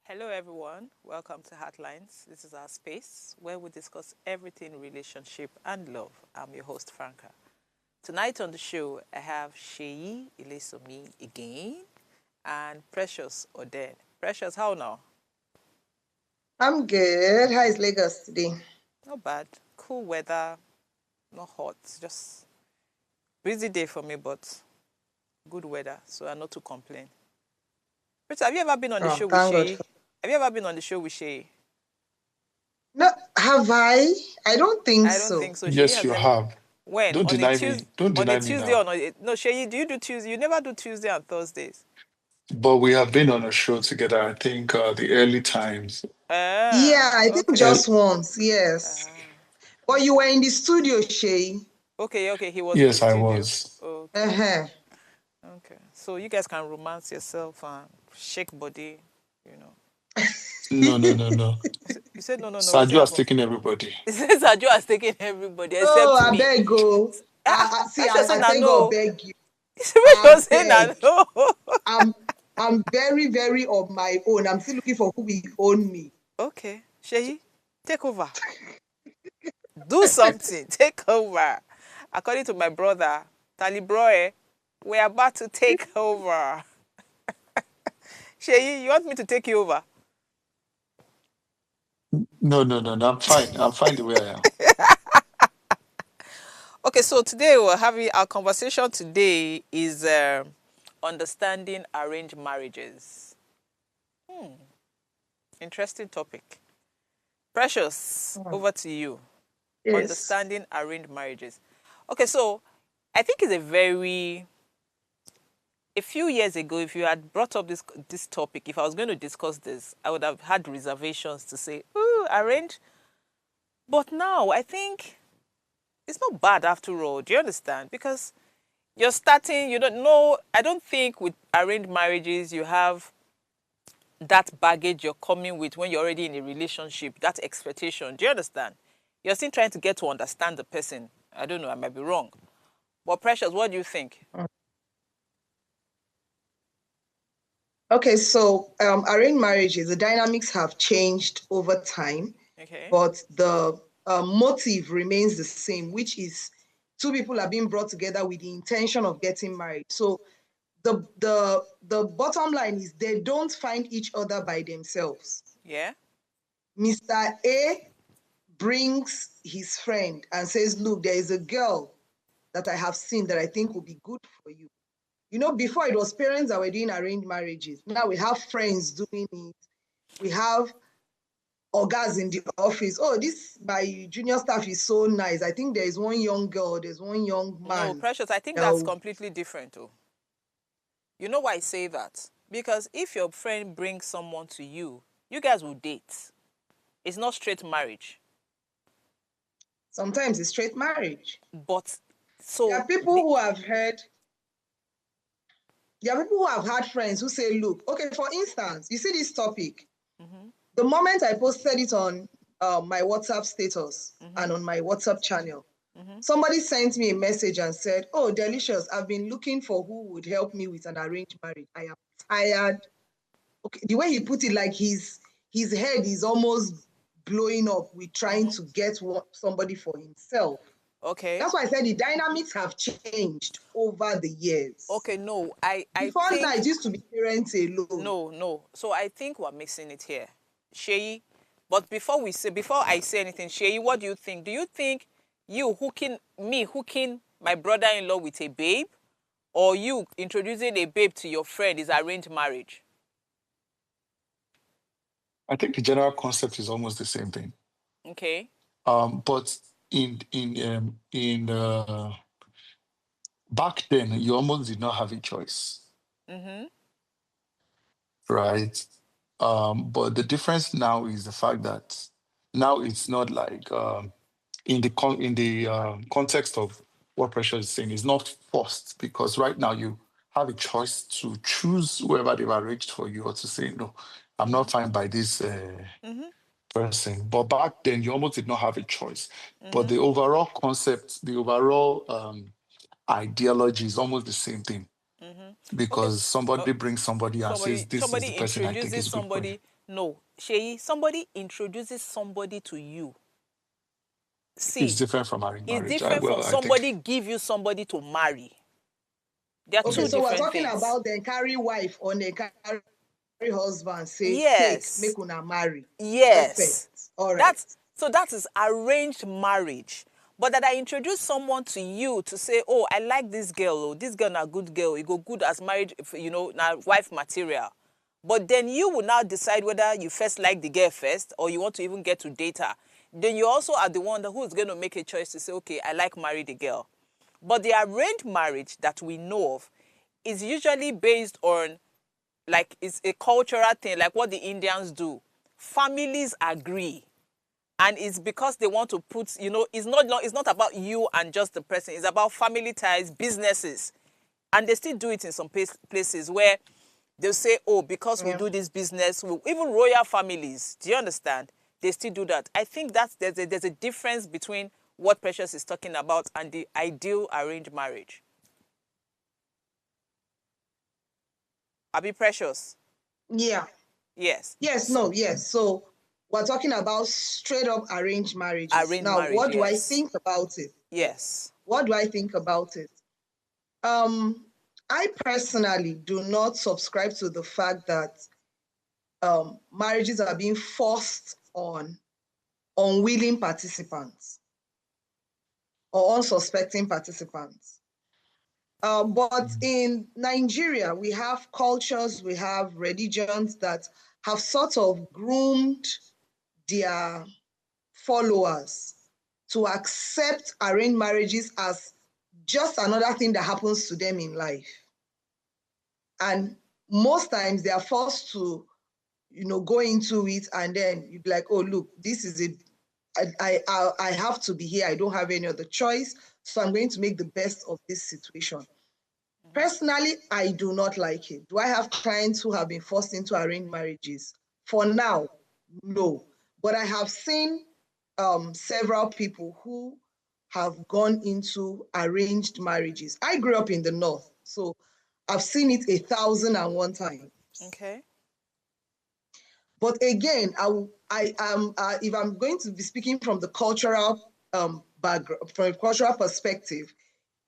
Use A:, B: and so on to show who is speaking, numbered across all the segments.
A: Hello, everyone. Welcome to Heartlines. This is our space where we discuss everything relationship and love. I'm your host, Franca. Tonight on the show, I have Sheyi Ilesomi again and Precious Oden. Precious, how now?
B: I'm good. How is Lagos today?
A: Not bad. Cool weather, not hot. Just busy day for me, but good weather, so I not to complain. Precious, have you ever been on the
B: Oh,
A: show with
B: thank God.
A: Sheyi? Have you ever been on the show with Sheyi?
B: No, have I? I don't think
A: I don't
B: so.
A: think so. Sheyi
C: Yes,
A: has
C: you
A: never.
C: have.
A: When?
C: Don't deny me. Don't
A: On a
C: deny me
A: Tuesday
C: now.
A: or not? No, Shay, do you do Tuesday? You never do Tuesday and Thursdays.
C: But we have been on a show together. I think the early times.
B: Yeah, I think
A: Okay.
C: El-
B: just once. Yes. But you
A: Okay.
B: were in the studio, Shay.
A: Okay. He was in the
C: yes, I
A: studio.
C: was.
A: Okay.
B: Uh-huh.
A: Okay. So you guys can romance yourself and shake body, you know.
C: No, no, no, no.
A: You said no, no, no. What's
C: Saju has
A: happened?
C: taken everybody.
A: He says Ajo has taken everybody
B: Oh,
A: except
B: I
A: me.
B: beg go. See,
A: Precious
B: I
A: saying I
B: thank God
A: no.
B: beg you. I
A: Precious saying I
B: beg.
A: no.
B: I'm I'm very, very on my own. I'm still looking for who will own me.
A: Okay. Shay, take over. Do something. Take over. According to my brother, Talibroe, we're about to take over. Sheyi, you want me to take you over?
C: No, no, no, no. I'm fine. I'm fine the way I am.
A: Okay, so today we're having our conversation today is understanding arranged marriages. Interesting topic. Precious,
B: Oh,
A: over to you.
B: yes.
A: Understanding arranged marriages. Okay, so I think it's a few years ago, if you had brought up this topic, if I was going to discuss this, I would have had reservations to say, "Ooh, arrange." But now I think it's not bad after all. Do you understand? Because you're starting, you don't know. I don't think with arranged marriages you have that baggage you're coming with when you're already in a relationship. That expectation. Do you understand? You're still trying to get to understand the person. I don't know. I might be wrong. But Precious, what do you think?
B: Okay, so arranged marriages, the dynamics have changed over time,
A: Okay.
B: but the motive remains the same, which is two people are being brought together with the intention of getting married. So the bottom line is they don't find each other by themselves.
A: Yeah.
B: Mr. A brings his friend and says, "Look, there is a girl that I have seen that I think will be good for you." You know, before it was parents that were doing arranged marriages. Now we have friends doing it. We have orgas in the office. Oh, this my junior staff is so nice. I think there is one young girl, there's one young
A: No,
B: man.
A: Precious, I think that's completely different, too. You know why I say that? Because if your friend brings someone to you, you guys will date. It's not straight marriage.
B: Sometimes it's straight marriage.
A: But
B: There
A: so
B: are people
A: the
B: who have heard, there are people who have had friends who say, look, okay, for instance, you see this topic. The moment I posted it on my WhatsApp status and on my WhatsApp channel, somebody sent me a message and said, "Oh, Delicious, I've been looking for who would help me with an arranged marriage. I am tired." Okay, the way he put it, like his head is almost blowing up with trying to get somebody for himself.
A: okay.
B: That's why I said the dynamics have changed over the years.
A: Okay, no. I
B: Before now, it
A: think
B: used to be parents alone.
A: no. So I think we're mixing it here. Shay, but before I say anything, Shay, what do you think? Do you think hooking my brother-in-law with a babe, or you introducing a babe to your friend is arranged marriage?
C: I think the general concept is almost the same thing.
A: Okay.
C: But in back then, you almost did not have a choice, right? But the difference now is the fact that now it's not like in the context of what pressure is saying is not forced because right now you have a choice to choose whoever they've arranged for you or to say no, I'm not fine by this person. But back then you almost did not have a choice. But the overall concept, the overall ideology is almost the same thing
A: Okay.
C: because somebody brings somebody and says this is the
A: Somebody
C: person I think
A: introduces
C: is good for you.
A: somebody No, Sheyi, somebody introduces somebody to you.
C: It's
A: See,
C: different from arranged
A: it's
C: marriage.
A: different from
C: I think
A: somebody give you somebody to marry. They are
B: Okay,
A: two
B: so we're
A: different
B: talking
A: things.
B: about then carry wife or then carry husband, say, take,
A: Yes.
B: make una marry. Perfect.
A: Yes.
B: All right.
A: That is arranged marriage. But that I introduce someone to you to say, oh, I like this girl, oh, this girl na good girl, you go good as marriage, na wife material. But then you will now decide whether you first like the girl first or you want to even get to date her. Then you also are the one who is going to make a choice to say, okay, I like marry the girl. But the arranged marriage that we know of is usually based on, like, it's a cultural thing, like what the Indians do. Families agree, and it's because they want to put, it's not about you and just the person. It's about family ties, businesses, and they still do it in some places where they'll say, oh, because we
B: Yeah.
A: do this business, even royal families, do you understand, they still do that. I think that there's a difference between what Precious is talking about and the ideal arranged marriage. Abi Precious?
B: Yeah.
A: Yes.
B: Yes, no, yes. So we're talking about straight up arranged marriages.
A: Arranged
B: Now,
A: marriage,
B: what do I
A: yes.
B: think about it?
A: Yes.
B: What do I think about it? I personally do not subscribe to the fact that marriages are being forced on unwilling participants or unsuspecting participants. But in Nigeria, we have cultures, we have religions that have sort of groomed their followers to accept arranged marriages as just another thing that happens to them in life. And most times they are forced to, go into it, and then you'd be like, oh, look, this is it. I have to be here. I don't have any other choice. So I'm going to make the best of this situation. Personally, I do not like it. Do I have clients who have been forced into arranged marriages? For now, no. But I have seen several people who have gone into arranged marriages. I grew up in the North, so I've seen it 1,001 times.
A: Okay.
B: But again, if I'm going to be speaking from the cultural background, from a cultural perspective,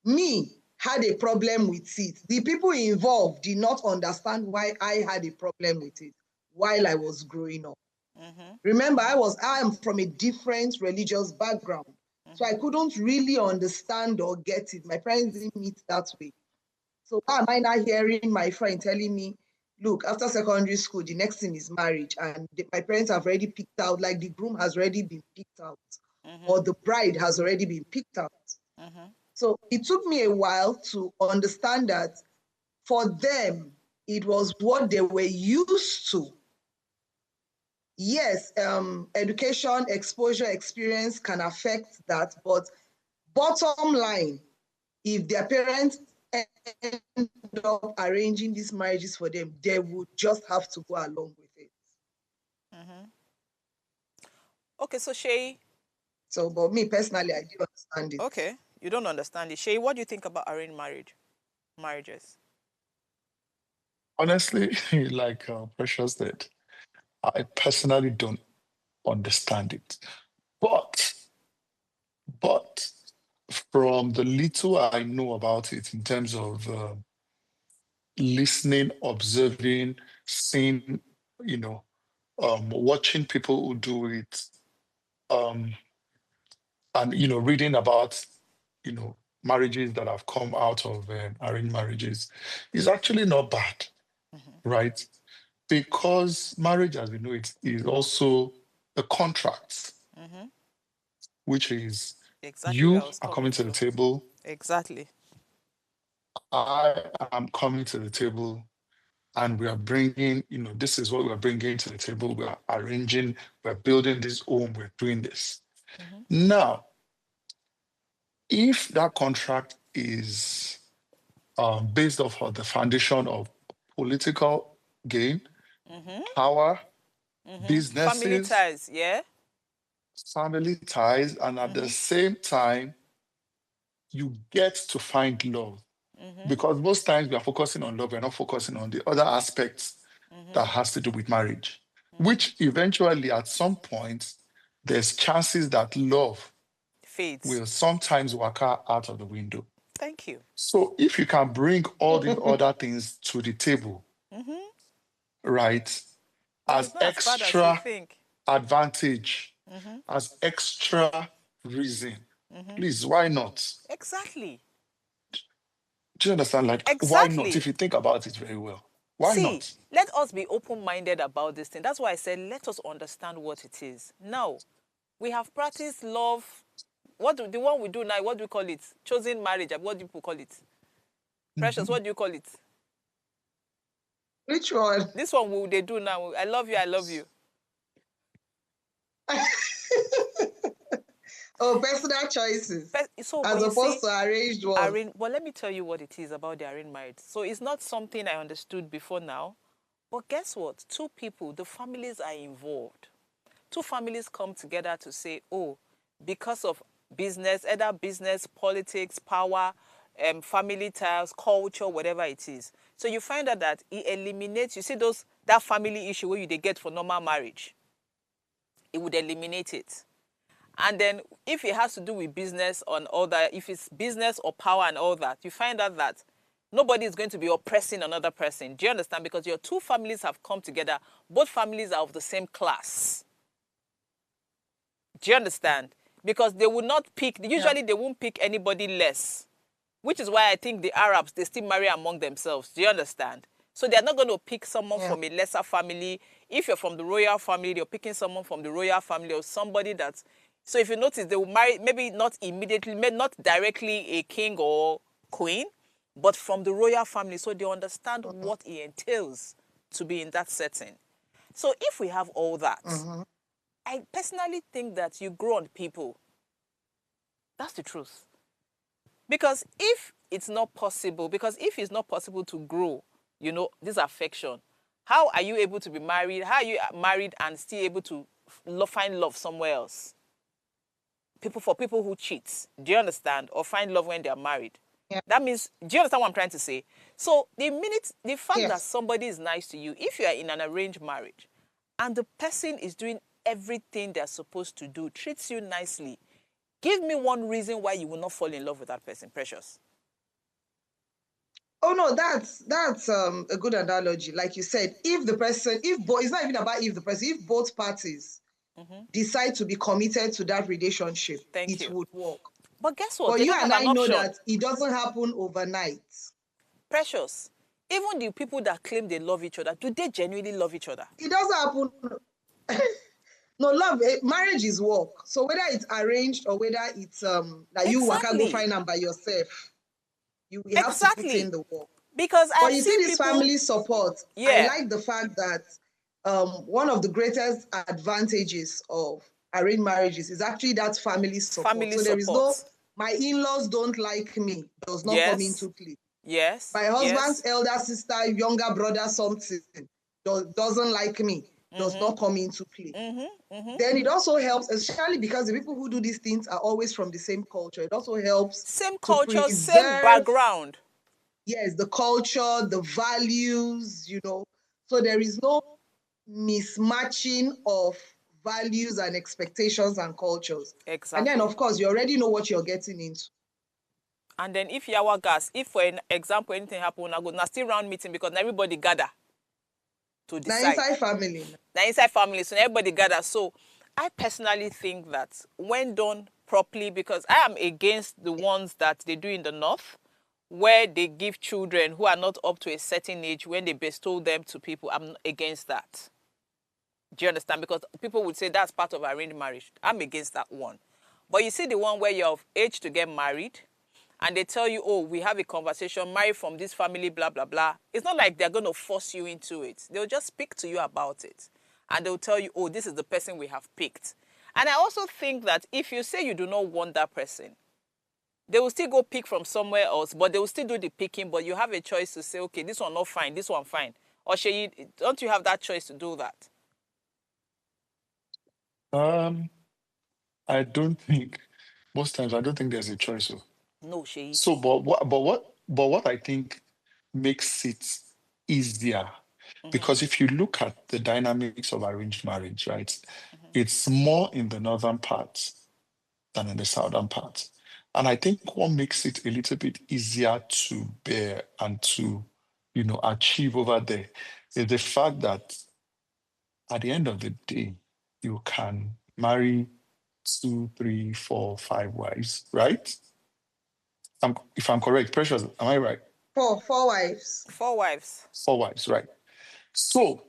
B: me had a problem with it. The people involved did not understand why I had a problem with it while I was growing up. Remember, I am from a different religious background. So I couldn't really understand or get it. My parents didn't meet that way. So why am I now hearing my friend telling me, look, after secondary school, the next thing is marriage. And my parents have already picked out, like the groom has already been picked out, or the bride has already been picked out. So it took me a while to understand that for them, it was what they were used to. Yes, education, exposure, experience can affect that, but bottom line, if their parents end up arranging these marriages for them, they would just have to go along with it.
A: Okay, so Shay,
B: So, but me personally, I do understand it.
A: okay, you don't understand it. Shay, what do you think about arranged marriages?
C: honestly, like Precious said, I personally don't understand it. But but from the little I know about it in terms of listening, observing, seeing, you know, watching people who do it, um, and reading about, marriages that have come out of arranged marriages, is actually not bad, right? Because marriage, as we know it, is also a contract, which is
A: Exactly where
C: you
A: I was
C: are
A: coming
C: coming to the
A: to.
C: table,
A: Exactly.
C: I am coming to the table, and we are bringing, this is what we're bringing to the table. We are arranging, we're building this home, we're doing this. Now, if that contract is based off of the foundation of political gain, power,
A: Family
C: businesses,
A: ties, yeah?
C: family ties, and at the same time, you get to find love. Because most times we are focusing on love, we're not focusing on the other aspects that has to do with marriage. which eventually at some point, there's chances that love
A: Fades.
C: will sometimes walk out of the window.
A: Thank you.
C: So if you can bring all these other things to the table, right,
A: Then
C: as
A: it's not as bad as you
C: extra
A: think.
C: advantage, as extra reason, please, why not?
A: Exactly.
C: Do you understand? Like, why not?
A: Exactly.
C: If you think about it very well, why
A: See,
C: not?
A: let us be open-minded about this thing. That's why I said let us understand what it is. Now, we have practiced love. The one we do now, what do we call it? Chosen marriage. What do people call it? Precious, what do you call it?
B: Which one?
A: This one they do now. I love you, I love you.
B: Oh, personal choices.
A: So,
B: as opposed to arranged ones.
A: But let me tell you what it is about the arranged marriage. So it's not something I understood before now. But guess what? Two people, the families are involved. Two families come together to say, oh, because of business, either business, politics, power, family ties, culture, whatever it is. So you find out that it eliminates, you see that family issue where they get for normal marriage. It would eliminate it. And then if it has to do with business and all that, if it's business or power and all that, you find out that nobody is going to be oppressing another person. Do you understand? Because your two families have come together. Both families are of the same class. Do you understand? Because they will not pick, usually they won't pick anybody less. Which is why I think the Arabs, they still marry among themselves. Do you understand? So they're not going to pick someone from a lesser family. If you're from the royal family, they're picking someone from the royal family or somebody that's... So if you notice, they will marry, maybe not immediately, maybe not directly a king or queen, but from the royal family. So they understand what it entails to be in that setting. So if we have all that, I personally think that you grow on people. That's the truth. Because if it's not possible to grow, this affection, how are you able to be married? How are you married and still able to find love somewhere else? For people who cheat, do you understand? Or find love when they are married. Yeah. That means, do you understand what I'm trying to say? So the fact that somebody is nice to you, if you are in an arranged marriage, and the person is doing everything they're supposed to do, treats you nicely, give me one reason why you will not fall in love with that person, Precious.
B: Oh no, that's a good analogy. Like you said, it's not even about if both parties decide to be committed to that relationship, it would work.
A: But guess what?
B: But you and I know that it doesn't happen overnight.
A: Precious, even the people that claim they love each other, do they genuinely love each other?
B: It doesn't happen. No, marriage is work. So whether it's arranged or whether it's that you can go find them by yourself, you have to put in the work.
A: Because
B: but you see this family support. I like the fact that one of the greatest advantages of arranged marriages is actually that family support. So there is no, my in-laws don't like me, does not come into play.
A: Yes.
B: My husband's elder sister, younger brother, something doesn't like me, does not come into play. Then it also helps, especially because the people who do these things are always from the same culture. It also helps.
A: Same culture, same background.
B: Yes, the culture, the values, So there is no mismatching of values and expectations and cultures. Exactly. And then, of course, you already know what you're getting into.
A: And then if you are gas, if for an example anything happen, I go now still round meeting because everybody gather to decide.
B: Now inside family.
A: Now inside family, so everybody gather. So I personally think that when done properly, because I am against the ones that they do in the north, where they give children who are not up to a certain age, when they bestow them to people, I'm against that. Do you understand? Because people would say that's part of arranged marriage. I'm against that one. But you see the one where you're of age to get married, and they tell you, oh, we have a conversation, marry from this family, blah, blah, blah. It's not like they're going to force you into it. They'll just speak to you about it. And they'll tell you, oh, this is the person we have picked. And I also think that if you say you do not want that person, they will still go pick from somewhere else, but they will still do the picking, but you have a choice to say, okay, this one not fine, this one fine. Or don't you have that choice to do that?
C: I don't think, most times, I don't think there's a choice.
A: No, Sheyi.
C: So, but what I think makes it easier Because if you look at the dynamics of arranged marriage, right, it's more in the northern part than in the southern part. And I think what makes it a little bit easier to bear and to, achieve over there is the fact that at the end of the day, you can marry 2, 3, 4, 5 wives, right? If I'm correct, Precious, am I right?
B: Four wives.
A: 4 wives.
C: 4 wives, right? So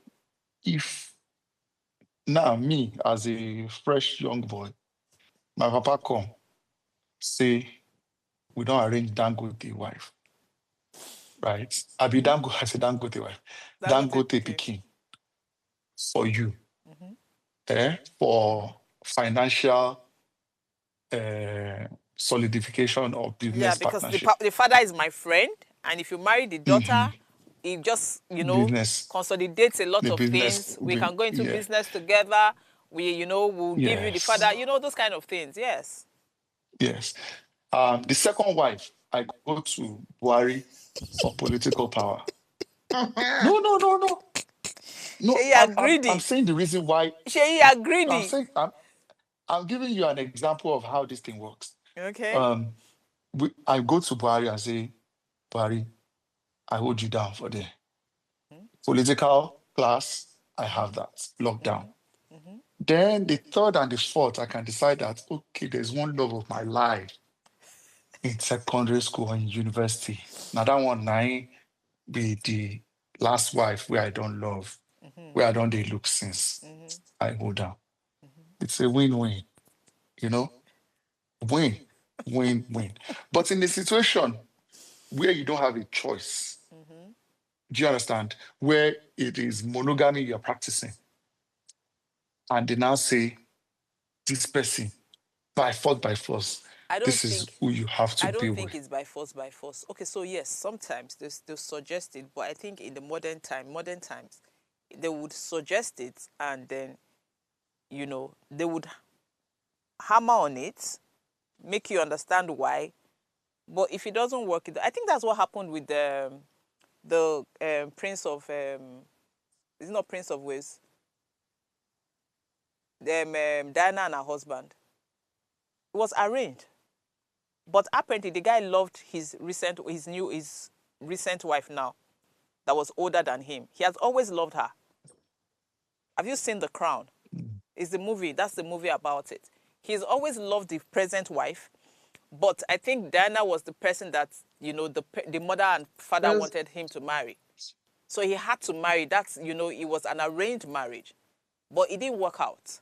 C: if now me as a fresh young boy, my papa come say we don't arrange Dangote wife, right? I be Dangote, I say Dangote wife,
A: Dangote
C: Dangote
A: pikin.
C: pikin for you, for financial solidification of
A: Yeah,
C: business
A: because
C: partnership.
A: the father is my friend, and if you marry the daughter, it just,
C: Business,
A: consolidates a lot
C: the
A: of
C: business,
A: things. We can go into business together. We'll give you the
C: yes,
A: father, those kind of things. Yes.
C: yes. The second wife, I go to Buhari for political power. No, no, no, no. No,
A: Shay, you are
C: I'm
A: greedy.
C: saying the reason why.
A: Shay, you are
C: No,
A: greedy.
C: I'm giving you an example of how this thing works.
A: Okay.
C: I go to Buhari and say, Buhari, I hold you down for the political class. I have that locked down. Then the third and the fourth, I can decide that, okay, there's one love of my life in secondary school and university. Now that one nine be the last wife where I don't love, where I don't they look since I hold down. It's a win-win, you know? Win, win, win. But in the situation where you don't have a choice, do you understand? Where it is monogamy you're practicing, and they now say, this person, by force,
A: I don't
C: this is
A: think
C: who you have to
A: I
C: be
A: don't think
C: with.
A: it's by force, by force. Okay, so yes, sometimes they suggest it, but I think in the modern times, they would suggest it, and then they would hammer on it, make you understand why. But if it doesn't work, I think that's what happened with the Prince of it's not Prince of Wales, Diana and her husband. It was arranged, but apparently the guy loved his recent wife now, that was older than him. He has always loved her. Have you seen The Crown? It's the movie. That's the movie about it. He's always loved the present wife, but I think Diana was the person that the mother and father
B: Those,
A: wanted him to marry. So he had to marry. It was an arranged marriage, but it didn't work out.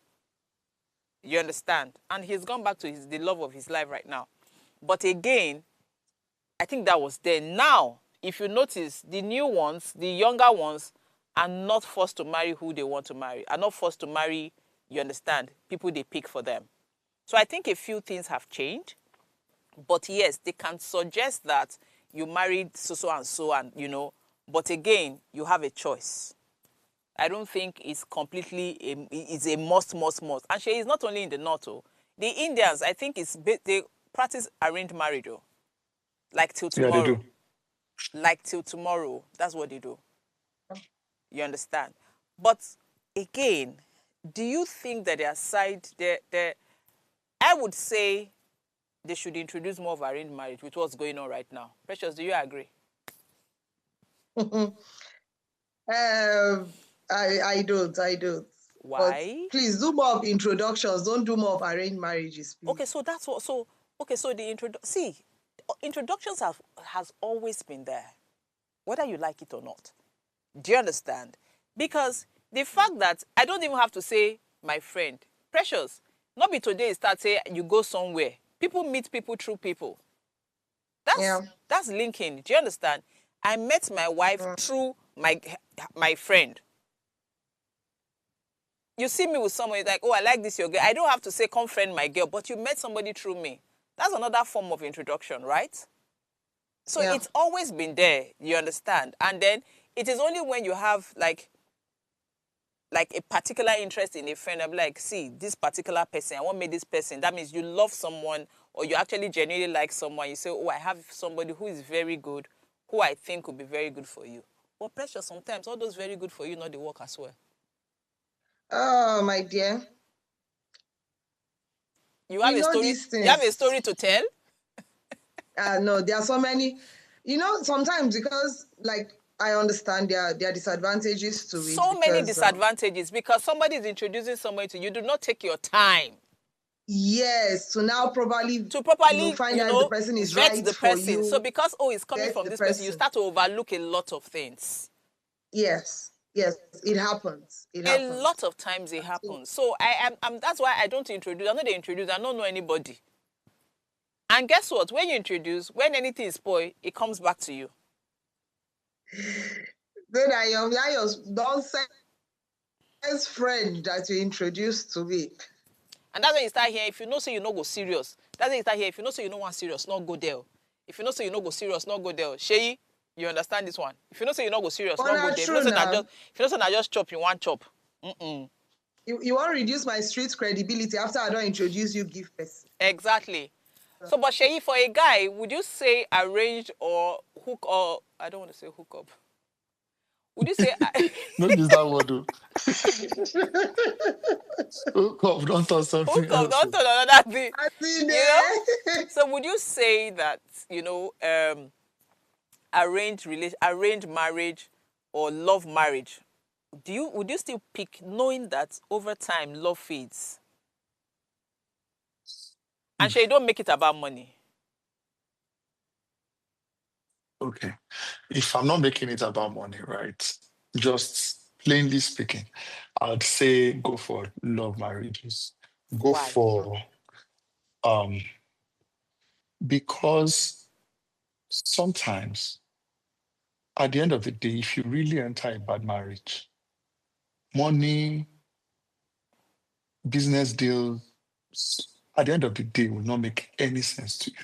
A: You understand? And he's gone back to the love of his life right now. But again, I think that was there. Now, if you notice, the new ones, the younger ones, are not forced to marry who they want to marry, are not forced to marry, you understand, people they pick for them. So I think a few things have changed. But yes, they can suggest that you married so and so, and but again, you have a choice. I don't think it's completely it's a must. And she is not only in the north. Oh. The Indians, I think they practice arranged marriage. Oh. Like till
C: Yeah, they do.
A: tomorrow. Like till tomorrow. That's what they do. You understand? But again, do you think that their side, I would say they should introduce more of arranged marriage with what's going on right now. Precious, do you agree?
B: I don't. But
A: Why?
B: please do more of introductions. Don't do more of arranged marriages, please.
A: Okay, so that's what. So okay, so introductions has always been there, whether you like it or not. Do you understand? Because the fact that I don't even have to say my friend, Precious, not be today start say you go somewhere. People meet people through people. That's linking. Do you understand? I met my wife through my friend. You see me with someone, like, oh, I like this your girl. I don't have to say, come friend my girl, but you met somebody through me. That's another form of introduction, right? So it's always been there, you understand? And then it is only when you have like a particular interest in a friend, I'm like, see, this particular person, I want to meet this person. That means you love someone, or you actually genuinely like someone. You say, oh, I have somebody who is very good, who I think would be very good for you. But pressure sometimes, all those very good for you, not the work as well.
B: Oh, my dear.
A: You have a story.
B: These things.
A: You have a story to tell?
B: No, there are so many. Sometimes because I understand there are disadvantages to it.
A: So many disadvantages because somebody is introducing somebody to you. You do not take your time.
B: Yes, to now properly find out
A: you know,
B: the person is
A: vet
B: right
A: the
B: for
A: person.
B: you.
A: So because it's coming
B: Vet
A: from
B: the
A: this person, you
B: person.
A: start to overlook a lot of things.
B: Yes, it happens.
A: A lot of times it happens. So that's why I don't introduce. I know they introduce. I don't know anybody. And guess what? When you introduce, when anything is spoiled, it comes back to you.
B: Then I am your nonsense friend that you introduced to me.
A: And that's when you start here. If you know, so you know go serious. That's when you start here. If you know, so you know one serious, not go there. If you know, so you know go serious, not go there. Shay, you understand this one? If you know, so you know go serious, not go there. If you know, so not just chop, you want chop.
B: You want to reduce my street credibility after I don't introduce you, give person.
A: Exactly. So, but Shay, for a guy, would you say arranged or hook or I don't want to say hook up? Would you say
C: no use that word though? Hook up, don't talk something
A: hook up,
C: else.
A: don't talk another thing.
B: I
A: So would you say that arranged marriage or love marriage? Would you still pick, knowing that over time love fades? And Shay, don't make it about money.
C: Okay. If I'm not making it about money, right? Just plainly speaking, I'd say go for love marriages. Go
A: Why?
C: for um because sometimes at the end of the day, if you really enter a bad marriage, money, business deals, at the end of the day will not make any sense to you.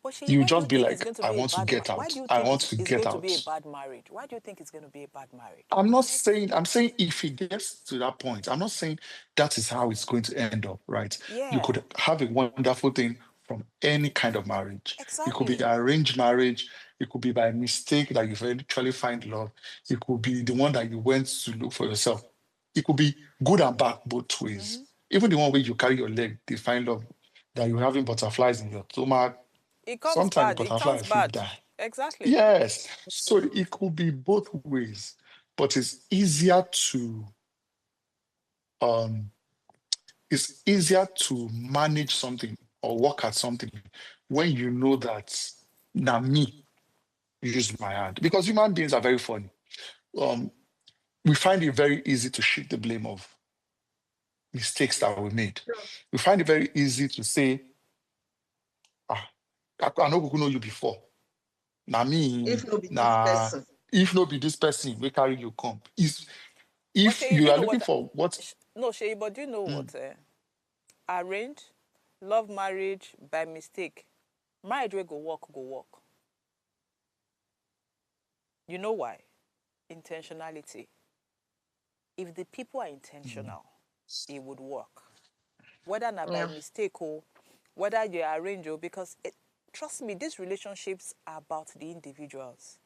A: But Shay,
C: You
A: why do you
C: just be
A: think it's
C: like,
A: going to
C: I
A: be a
C: want to
A: bad
C: get
A: Why
C: out.
A: do you
C: I
A: think
C: want
A: it's
C: to get
A: going to
C: out.
A: be a bad marriage? Why do you think it's going to be a bad marriage?
C: I'm saying if it gets to that point, I'm not saying that is how it's going to end up, right?
A: Yeah.
C: You could have a wonderful thing from any kind of marriage.
A: Exactly.
C: It could be arranged marriage. It could be by mistake that you eventually find love. It could be the one that you went to look for yourself. It could be good and bad both ways. Even the one where you carry your leg, they find love, that you're having butterflies in your stomach.
A: It comes
C: Sometimes
A: bad.
C: the
A: It comes
C: butterflies will
A: bad.
C: die.
A: Exactly.
C: Yes. So it could be both ways, but um it's easier to manage something or work at something when you know that now me use my hand. Because human beings are very funny. We find it very easy to shift the blame of mistakes that we made. We find it very easy to say, I know you before. Now me,
B: If no be this person.
C: if no be this person, we carry you come.
A: But
C: If
A: Shay,
C: you are looking for what?
A: No, Shay, but do you know what? Arranged, love marriage by mistake. Marriage will go work, go work. You know why? Intentionality. If the people are intentional, it would work. Whether not by mistake or whether you arrange or because trust me, these relationships are about the individuals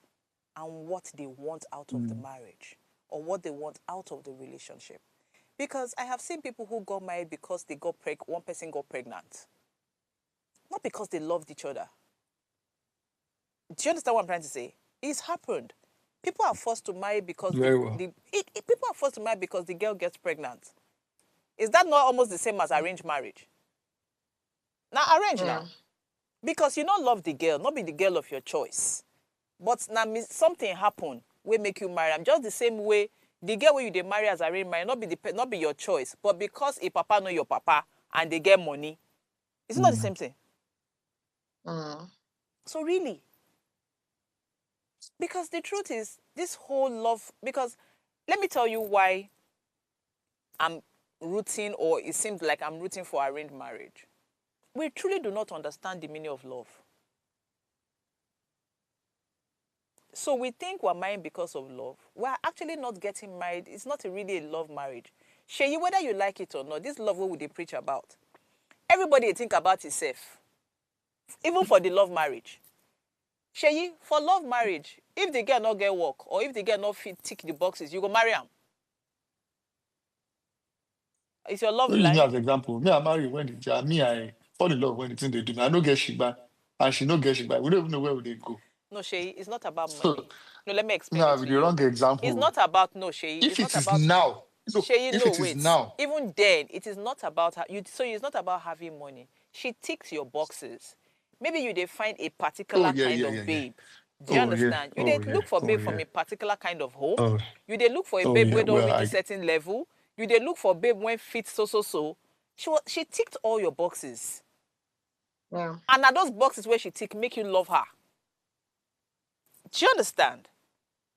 A: and what they want out of the marriage or what they want out of the relationship. Because I have seen people who got married because they got one person got pregnant. Not because they loved each other. Do you understand what I'm trying to say? It's happened. People are forced to marry because people are forced to marry because the girl gets pregnant. Is that not almost the same as arranged marriage? Now arrange now. Because you don't love the girl, not be the girl of your choice. But now something happen will make you marry. I'm just the same way the girl where you dey marry as arranged marriage not be your choice, but because a papa know your papa and they get money, it's not the same thing. So really, because the truth is, this whole love, because let me tell you why I'm rooting, or it seems like I'm rooting for arranged marriage. We truly do not understand the meaning of love. So we think we're married because of love. We're actually not getting married. It's not really a love marriage. Shay, whether you like it or not, this love, what would they preach about? Everybody think about itself. Even for the love marriage. Shay, for love marriage, If the girl not get work, or if the girl not fit tick the boxes, you go marry him. It's your love
C: Don't use me
A: life.
C: as example. Me, I marry when I fall in love when the thing they do. I no get shigba, and she no get shigba. We don't even know where they go.
A: No, Sheyi, it's not about
C: So,
A: money. No, let me explain
C: now
A: it
C: with
A: to
C: the
A: you.
C: wrong
A: It's
C: example.
A: not about, no, Sheyi, it's
C: If
A: not
C: it is
A: about,
C: now, look,
A: Sheyi,
C: if
A: no,
C: it is
A: wait.
C: now,
A: Even then, it is not about her. So it's not about having money. She ticks your boxes. Maybe you dey find a
C: oh
A: particular
C: yeah,
A: kind
C: yeah,
A: of
C: yeah, yeah.
A: babe. Do you
C: Oh yeah,
A: understand? You
C: oh
A: dey
C: yeah,
A: look for
C: oh
A: babe
C: yeah,
A: from a particular kind of home.
C: oh,
A: You dey look for a
C: oh
A: babe
C: yeah.
A: where don't
C: Well,
A: reach a certain level. You dey look for babe when fit so. She ticked all your boxes.
B: Yeah.
A: And now those boxes where she tick make you love her. Do you understand?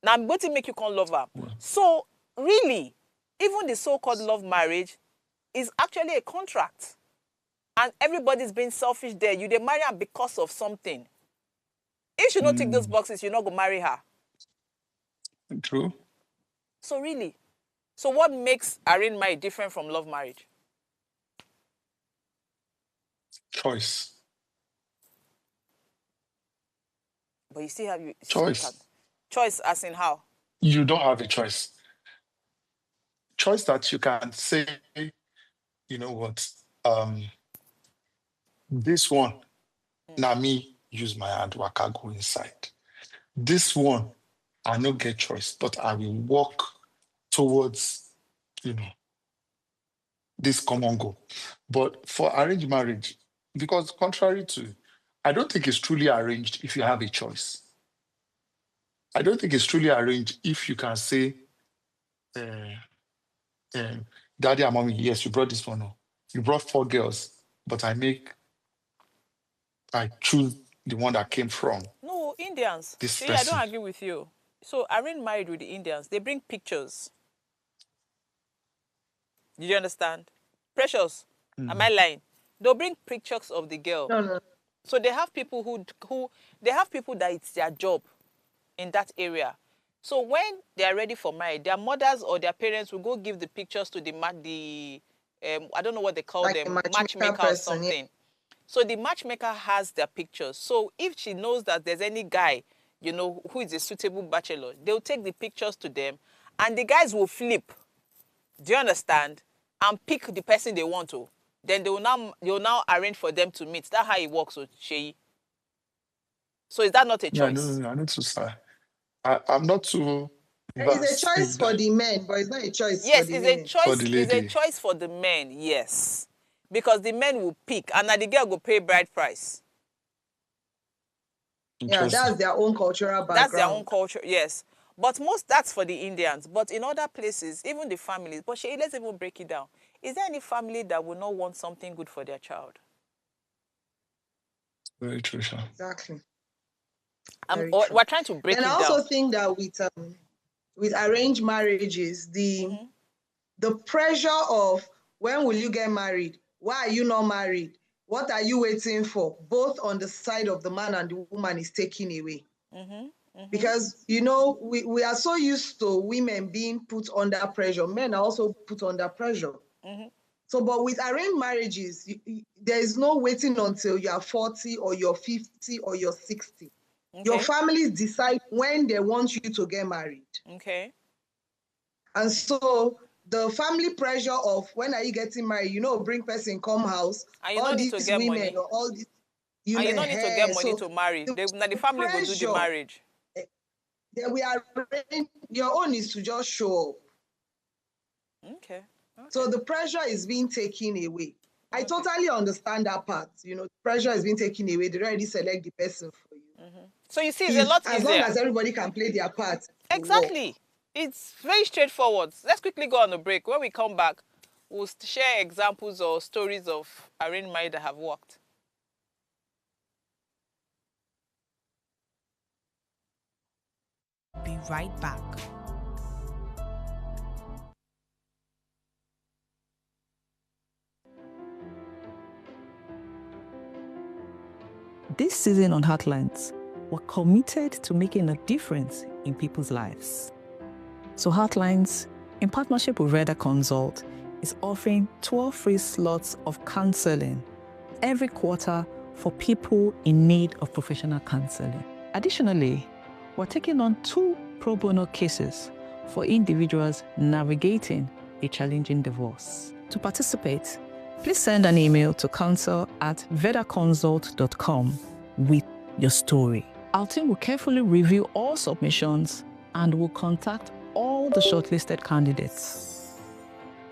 A: Now I'm going to make you come love her.
C: well,
A: So really, even the so-called love marriage is actually a contract. And everybody's being selfish there. You dey marry her because of something. If she don't tick those boxes, you're not going to marry her.
C: true.
A: So really, so what makes arranged marriage different from love marriage?
C: Choice,
A: But you still have you can
C: choice.
A: choice as in how?
C: You don't have a choice. Choice that you can say, you know what? This one, now me use my hand waka go inside. This one, I no get choice, but I will walk towards, you know, this common goal. But for arranged marriage, because contrary to, I don't think it's truly arranged if you have a choice. I don't think it's truly arranged if you can say, uh, Daddy and mommy, yes, you brought this one. Oh. You brought 4 girls, but I choose the one that came from
A: No, Indians.
C: this
A: See, I don't
C: person.
A: agree with you. So arranged marriage with the Indians, they bring pictures. Did you understand? Precious, am I lying? They'll bring pictures of the girl.
B: No.
A: So they have people who they have people that it's their job in that area. So when they are ready for marriage, their mothers or their parents will go give the pictures to the I don't know what they call
B: Like a
A: them,
B: matchmaker
A: matchmaker or
B: person, yeah.
A: something. So the matchmaker has their pictures. So if she knows that there's any guy, who is a suitable bachelor, they'll take the pictures to them and the guys will flip. Do you understand? And pick the person they want to. Then they'll now arrange for them to meet. That's how it works with Sheyi. So is that not a
C: Yeah,
A: choice?
C: no, I need to say. I'm not too
B: It's a
C: versed
B: choice
C: in
B: for
C: that
B: the men, but it's not a choice for
A: Yes,
B: the
A: it's a
B: women.
C: for
A: choice.
C: the
A: It's a
C: lady.
A: choice for the men, yes. Because the men will pick and now the girl will pay bride price.
B: Yeah,
C: Interesting.
B: that's their own cultural background.
A: That's their own culture, yes. But that's for the Indians. But in other places, even the families, but Sheyi, let's even break it down. Is there any family that will not want something good for their child?
C: Very true, Sha.
B: Exactly. Very true.
A: We're trying to break
B: And I
A: it
B: also
A: down.
B: think that with arranged marriages, the pressure of when will you get married? Why are you not married? What are you waiting for? Both on the side of the man and the woman is taken away. Because, we are so used to women being put under pressure. Men are also put under pressure. So, but with arranged marriages, there is no waiting until you're 40 or you're 50 or you're 60.
A: Okay.
B: Your families decide when they want you to get married.
A: Okay.
B: And so the family pressure of when are you getting married, bring person come house,
A: And you
B: all
A: don't need to
B: these
A: get
B: women
A: money.
B: or all these,
A: And you don't need to get money
B: so
A: to marry.
B: the
A: The family will do the
B: pressure
A: marriage.
B: that we are, your own is to just show up.
A: Okay.
B: So the pressure is being taken away. I totally understand that part. The pressure is being taken away. They already select the person for you.
A: So you see, it's a lot
B: As long
A: easier.
B: as everybody can play their part.
A: Exactly. It's very straightforward. Let's quickly go on a break. When we come back, we'll share examples or stories of arranged marriage that have worked.
D: Be right back.
E: This season on Heartlines, we're committed to making a difference in people's lives. So Heartlines, in partnership with Reda Consult, is offering 12 free slots of counseling every quarter for people in need of professional counseling. Additionally, we're taking on 2 pro bono cases for individuals navigating a challenging divorce. To participate, please send an email to counsel@vedaconsult.com with your story. Our team will carefully review all submissions and will contact all the shortlisted candidates.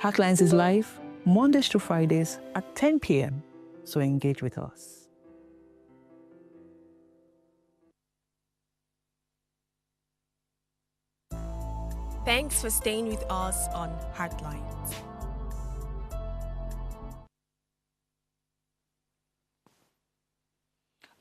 E: Heartlines is live Mondays to Fridays at 10 p.m. So engage with us.
D: Thanks for staying with us on Heartlines.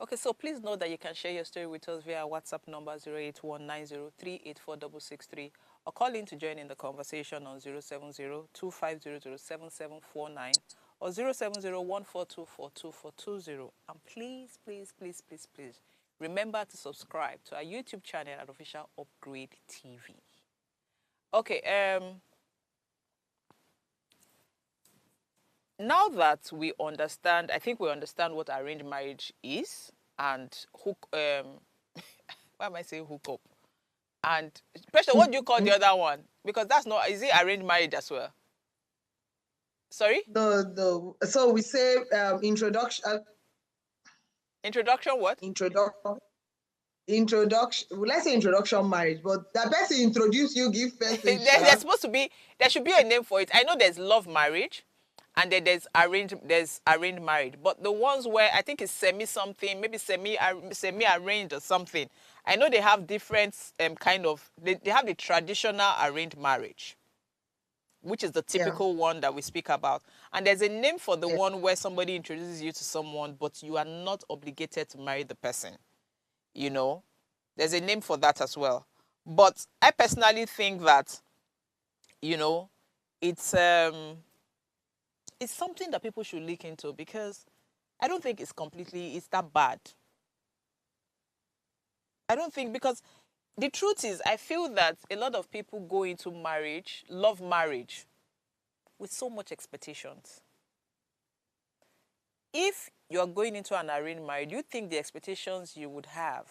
A: Okay, so please know that you can share your story with us via WhatsApp number 08190384663 or call in to join in the conversation on 070-2500-7749 or 070-142-42420. And please, please, please, please, please remember to subscribe to our YouTube channel at Official Upgrade TV. Okay, now that we understand, I think we understand what arranged marriage is and why am I saying hook up? And Pressure, what do you call the other one? Because that's not, is it arranged marriage as well? Sorry?
B: So we say introduction.
A: Introduction what?
B: Introduction. Let's say introduction marriage, but that person introduce you, give first.
A: There's supposed to be, there should be a name for it. I know there's love marriage, and then there's arranged marriage. But the ones where I think it's semi-something, maybe semi-arranged or something. I know they have different kind of, they have the traditional arranged marriage, which is the typical one that we speak about. And there's a name for the one where somebody introduces you to someone, but you are not obligated to marry the person. You know, there's a name for that as well. But I personally think that, you know, it's something that people should look into, because I don't think it's that bad. I don't think, because the truth is, I feel that a lot of people go into marriage, love marriage, with so much expectations. If you're going into an arranged marriage, do you think the expectations you would have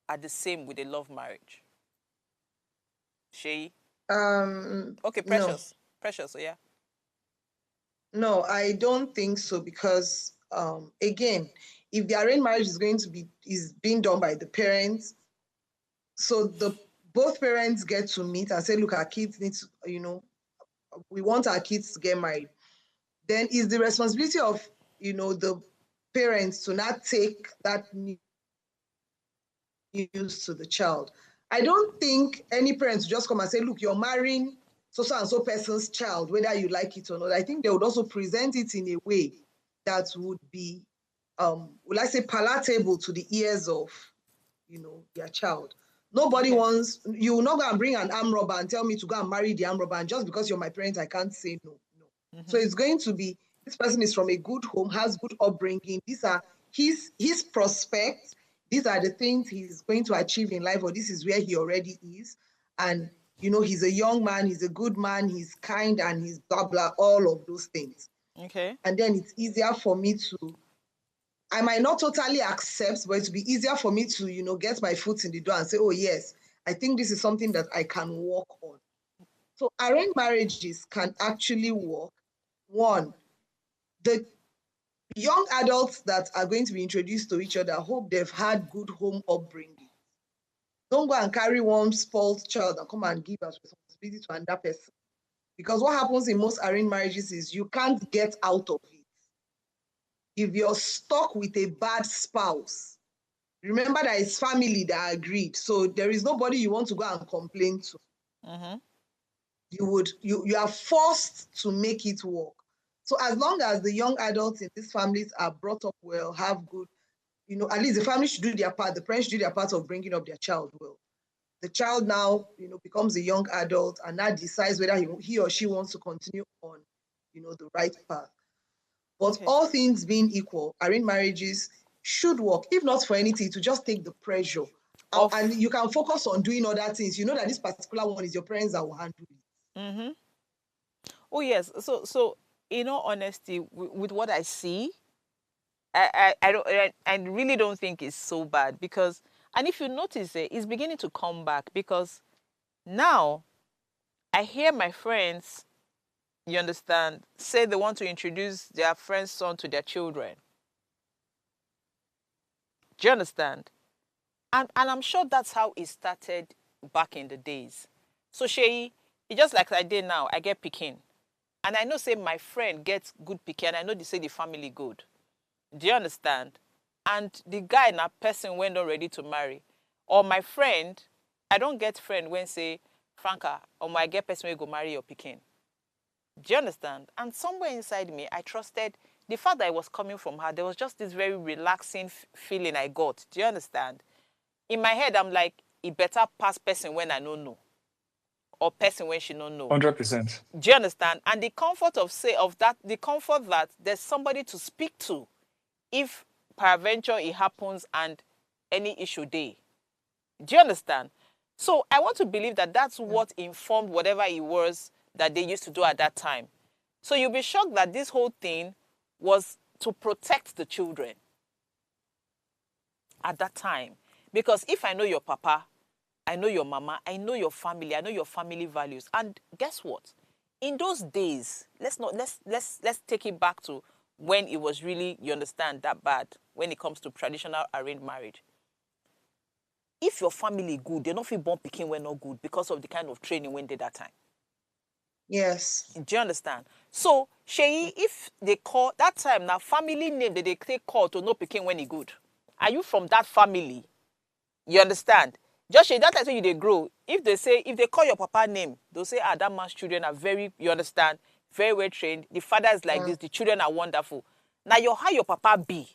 A: are the same with a love marriage? Shay? Okay, Precious. No. Precious, so yeah.
B: No, I don't think so, because again, if the arranged marriage is being done by the parents, so both parents get to meet and say, look, our kids need to, we want our kids to get married. Then it's the responsibility of, the parents to not take that news to the child. I don't think any parents just come and say, look, you're marrying so-and-so person's child, whether you like it or not. I think they would also present it in a way that would be, will I say, palatable to the ears of, their child. Nobody wants, you will not go and bring an armed robber and tell me to go and marry the armed robber, and just because you're my parent, I can't say no. So it's going to be, this person is from a good home, has good upbringing. These are his prospects. These are the things he's going to achieve in life, or this is where he already is. And, he's a young man, he's a good man, he's kind, and he's blah, blah, all of those things.
A: Okay.
B: And then it's easier for me to, I might not totally accept, but it'll be easier for me to, get my foot in the door and say, oh, yes, I think this is something that I can work on. So arranged marriages can actually work. One, the young adults that are going to be introduced to each other, hope they've had good home upbringing. Don't go and carry one spoiled child and come and give us responsibility to another person. Because what happens in most arranged marriages is you can't get out of it. If you're stuck with a bad spouse, remember that it's family that agreed. So there is nobody you want to go and complain to.
A: Mm-hmm.
B: You are forced to make it work. So as long as the young adults in these families are brought up well, have good, at least the family should do their part, the parents should do their part of bringing up their child well. The child now, becomes a young adult and now decides whether he or she wants to continue on, the right path. But all things being equal, arranged marriages should work. If not for anything, to just take the pressure off. And you can focus on doing other things. You know that this particular one is your parents that will handle it.
A: Mm-hmm. Oh, yes. So in all honesty, with what I see, I really don't think it's so bad, because And if you notice it's beginning to come back, because now I hear my friends, you understand, say they want to introduce their friend's son to their children. Do you understand? And I'm sure that's how it started back in the days. So Sheyi, it's just like I did now, I get picking. And I know say my friend gets good picking, and I know they say the family good. Do you understand? And the guy and a person when not ready to marry. Or my friend, I don't get friend when say, Franca, or my get person will go marry your picking. Do you understand? And somewhere inside me, I trusted the fact that I was coming from her. There was just this very relaxing feeling I got. Do you understand? In my head, I'm like, it better pass person when I don't know, or person when she don't know.
C: 100%.
A: Do you understand? And the comfort the comfort that there's somebody to speak to if peradventure it happens and any issue day. Do you understand? So I want to believe that that's what informed whatever it was that they used to do at that time. So you'll be shocked that this whole thing was to protect the children at that time. Because if I know your papa, I know your mama, I know your family, I know your family values. And guess what? In those days, let's take it back to when it was really, you understand, that bad when it comes to traditional arranged marriage. If your family good, they're not feel born picking when not good because of the kind of training when they that time.
B: Yes.
A: Do you understand? So, Sheyi, if they call that time now family name that they take call to know picking when he good. Are you from that family? You understand? Just Sheyi, that time when they grow, if they call your papa name, they'll say, that man's children are very, you understand, very well trained. The father is like this, the children are wonderful. Now how your papa be,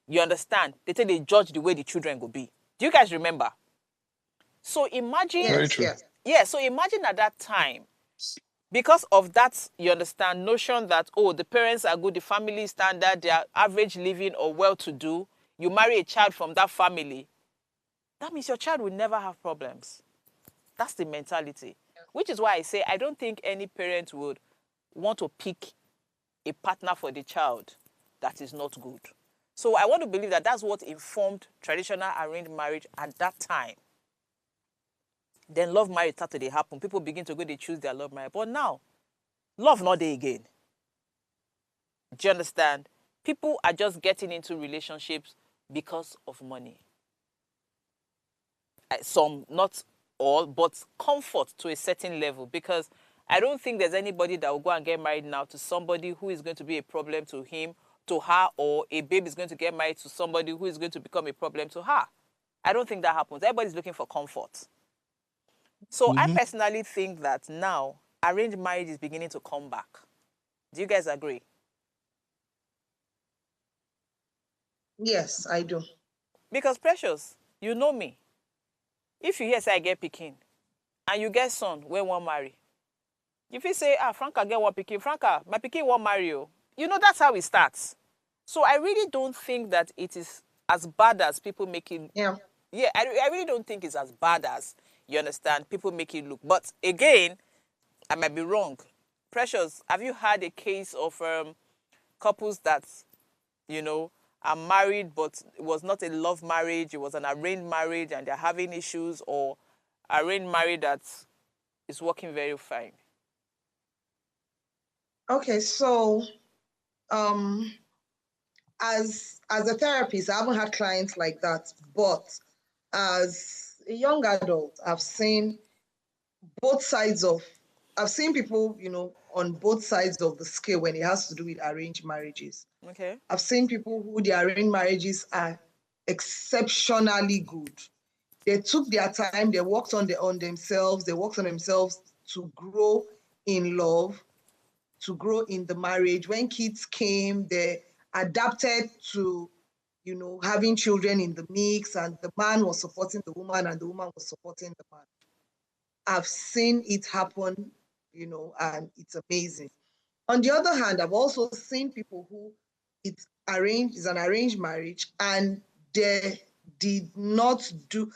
A: you understand? They say they judge the way the children go be. Do you guys remember? So imagine.
C: Very
B: Yes.
C: true.
B: Yes.
A: Yeah, so imagine at that time, because of that, you understand, notion that, the parents are good, the family standard, they are average living or well-to-do, you marry a child from that family, that means your child will never have problems. That's the mentality. Which is why I say I don't think any parent would want to pick a partner for the child that is not good. So I want to believe that that's what informed traditional arranged marriage at that time. Then love marriage started to happen. People begin to go, they choose their love marriage. But now, love not there again. Do you understand? People are just getting into relationships because of money. Some, not all, but comfort to a certain level. Because I don't think there's anybody that will go and get married now to somebody who is going to be a problem to him, to her, or a babe is going to get married to somebody who is going to become a problem to her. I don't think that happens. Everybody's looking for comfort. So I personally think that now arranged marriage is beginning to come back. Do you guys agree?
B: Yes, I do.
A: Because Precious, you know me. If you hear say I get pikin and you get son when one marry, if you say, Franca get one pikin, Franca, my pikin won't marry you. You know that's how it starts. So I really don't think that it is as bad as people make it.
B: Yeah.
A: Yeah, I really don't think it's as bad as, you understand, people make it look. But again, I might be wrong. Precious, have you had a case of couples that, are married, but it was not a love marriage, it was an arranged marriage and they're having issues, or arranged marriage that is working very fine?
B: Okay, so as a therapist, I haven't had clients like that, but as a young adult, I've seen people, on both sides of the scale when it has to do with arranged marriages.
A: Okay.
B: I've seen people who their arranged marriages are exceptionally good. They took their time, they worked on themselves to grow in love, to grow in the marriage. When kids came, they adapted to, having children in the mix, and the man was supporting the woman and the woman was supporting the man. I've seen it happen, and it's amazing. On the other hand, I've also seen people who it's an arranged marriage, and they did not do,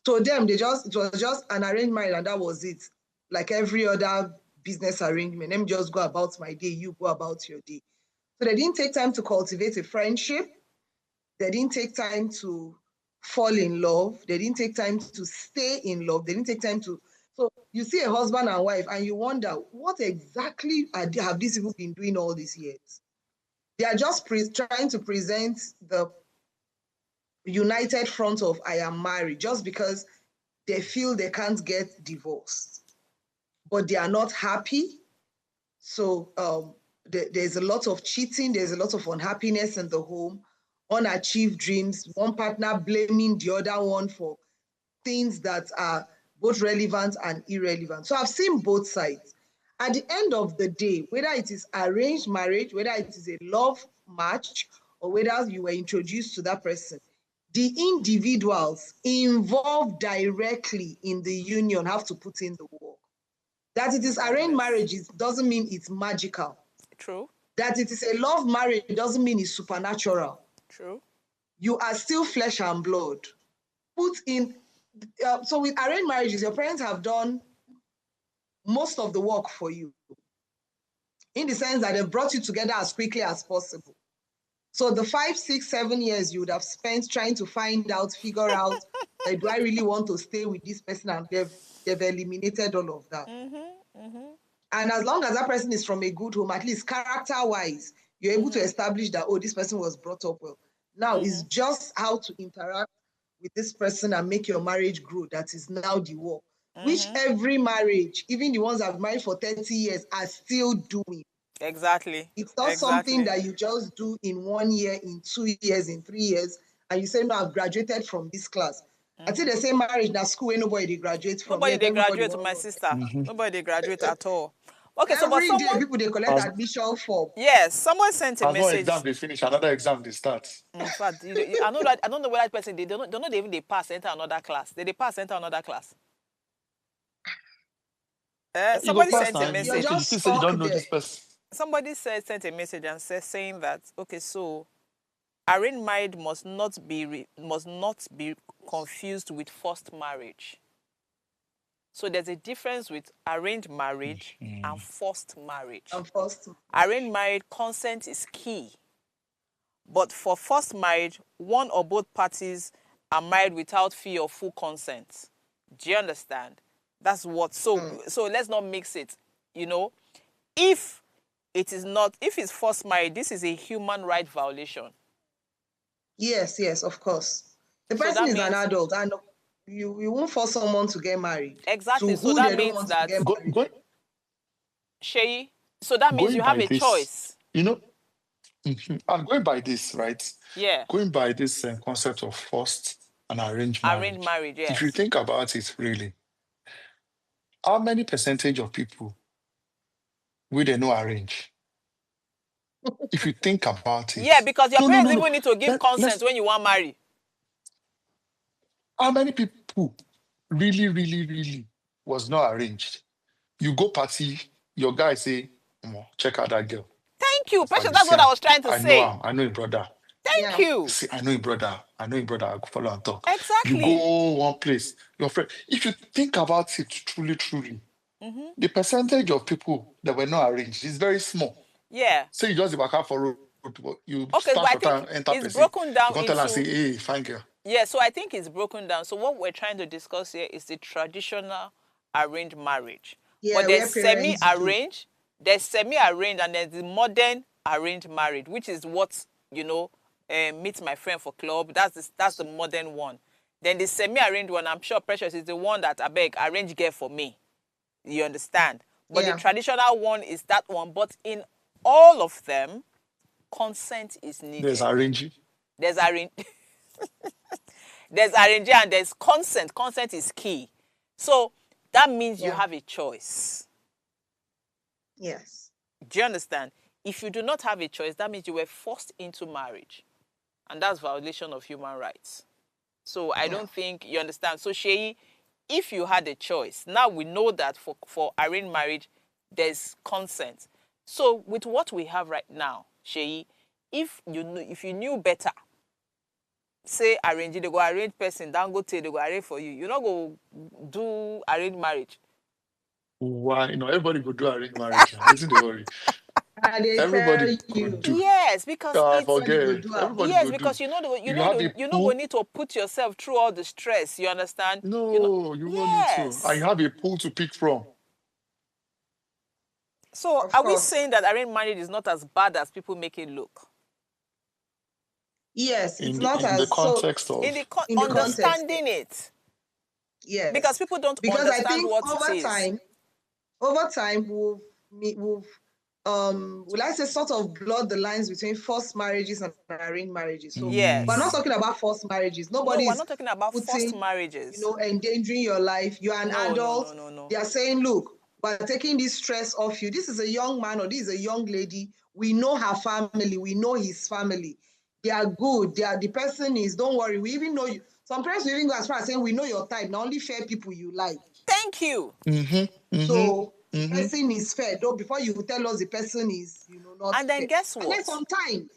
B: to them, it was just an arranged marriage and that was it. Like every other business arrangement. Let me just go about my day, you go about your day. So they didn't take time to cultivate a friendship. They didn't take time to fall in love. They didn't take time to stay in love. They didn't take time to. So you see a husband and wife and you wonder, what exactly have these people been doing all these years? They are just trying to present the united front of I am married just because they feel they can't get divorced. But they are not happy. So there's a lot of cheating. There's a lot of unhappiness in the home, unachieved dreams, one partner blaming the other one for things that are both relevant and irrelevant. So I've seen both sides. At the end of the day, whether it is arranged marriage, whether it is a love match, or whether you were introduced to that person, the individuals involved directly in the union have to put in the work. That it is arranged marriage doesn't mean it's magical.
A: True.
B: That it is a love marriage doesn't mean it's supernatural.
A: True.
B: You are still flesh and blood. Put in. So with arranged marriages, your parents have done most of the work for you, in the sense that they've brought you together as quickly as possible. So the 5, 6, 7 years you would have spent trying to find out, figure out, like, do I really want to stay with this person? And they've eliminated all of that. And as long as that person is from a good home, at least character-wise, you're able to establish that, oh, this person was brought up well. Now it's just how to interact with this person and make your marriage grow. That is now the work, which every marriage, even the ones that have married for 30 years, are still doing.
A: Exactly.
B: It's not something that you just do in 1 year, in 2 years, in 3 years, and you say, no, I've graduated from this class. I think the same marriage that school where nobody graduates from.
A: Nobody they graduate to my sister. Nobody they graduate at all. Okay, so but
B: Every day
A: someone,
B: people they collect admission form.
A: yes, someone sent a
C: As one
A: message.
C: exam they finish, another exam they start.
A: In fact, I know that I don't know whether that person they don't know they even they pass enter another class. They pass enter another class.
C: You go
A: Somebody
C: pass
A: sent a
C: now.
A: message.
B: You're
C: You
B: just
C: still say you
B: stuck
C: don't know
B: there.
C: this person.
A: Somebody sent a message and saying that, okay, so arranged marriage must not be confused with forced marriage. So there's a difference with arranged marriage and forced marriage.
B: And first,
A: Arranged marriage, consent is key. But for forced marriage, one or both parties are married without fee or full consent. Do you understand? That's what. So let's not mix it. You know, if it's forced marriage, this is a human right violation.
B: yes, of course. The
A: So
B: person
A: that
B: is an
A: means-
B: adult, and you won't force someone to get married.
A: Exactly.
B: To
A: So
B: who
A: that
B: they don't
A: means
B: want
A: that-
B: to get married.
A: Shay, so that means
C: Going
A: you have
C: by
A: a
C: this,
A: choice.
C: You know, I'm going by this, right?
A: Yeah.
C: Going by this concept of forced and arranged marriage.
A: Arranged marriage, yes.
C: If you think about it, really, how many percentage of people will they know arrange? If you think about it.
A: Yeah, because your
C: No,
A: parents
C: no.
A: even need to give consent when you want to marry.
C: How many people really was not arranged? You go party, your guy say, check out that girl.
A: Thank you, Precious. That's what I was trying to
C: I
A: say.
C: know him. I know his brother.
A: Thank you.
C: See, I know his brother. I go follow and talk.
A: Exactly.
C: You go one place, your friend. If you think about it truly, the percentage of people that were not arranged is very small.
A: Yeah.
C: Say you just walk out for road, you
A: Okay, but I
C: start
A: think
C: enter
A: it's
C: person.
A: broken down
C: You can't tell and
A: into-
C: say, hey, fine girl.
A: Yeah, so I think it's broken down. So what we're trying to discuss here is the traditional arranged marriage.
B: Yeah,
A: but there's
B: where parents do.
A: semi-arranged, and there's the modern arranged marriage, which is what, meet my friend for club. That's the modern one. Then the semi-arranged one, I'm sure Precious is the one that I beg, arrange girl for me. You understand? But
B: Yeah.
A: the traditional one is that one. But in all of them, consent is needed.
C: There's arranging.
A: There's arranging and there's consent. Consent is key. So that means you
B: Yeah.
A: have a choice.
B: Yes.
A: Do you understand? If you do not have a choice, that means you were forced into marriage. And that's violation of human rights. So I don't think you understand. So Sheyi, if you had a choice, now we know that for arranged marriage, there's consent. So with what we have right now, Sheyi, if you knew better, say arrange, they go arrange person, don't go tell they go arrange for you. You not go do arranged marriage.
C: Why? Everybody go do arranged marriage. Isn't the worry?
B: And they
C: Everybody
B: tell
C: go
B: you,
C: do.
A: Yes, because
C: I
A: it's
B: everybody go
C: forget.
B: do am.
C: Everybody
A: yes,
C: go do.
A: because you know
C: You have a
A: you're not
C: pool.
A: going to need to put yourself through all the stress. You understand?
C: No, you won't need to. I
A: Yes.
C: have a pool to pick from.
A: So
B: Of
A: are we
B: course.
A: saying that arranged marriage is not as bad as people make it look?
B: Yes, it's
C: In the
B: not
C: in the
B: as so
C: context
A: In
C: of
A: the
B: in the context.
A: understanding it, because
B: Yes.
A: people don't
B: Because I
A: understand
B: think
A: what it is.
B: over time we've will I say sort of blurred the lines between forced marriages and arranged marriages. So we're not
A: Yes.
B: talking about forced marriages.
A: No, we're
B: Nobody's
A: not talking about forced
B: putting,
A: marriages.
B: endangering your life. You're an
A: No, no, no,
B: adult.
A: no, no.
B: They are saying, look, we're taking this stress off you. This is a young man or this is a young lady. We know her family. We know his family. They are good. The person is, don't worry. We even know you. Sometimes we even go as far as saying, we know your type. Now only fair people you like.
A: Thank you.
B: So the person is fair. Though before you tell us the person is, not
A: And then
B: fair.
A: guess
B: And then
A: what?
B: sometimes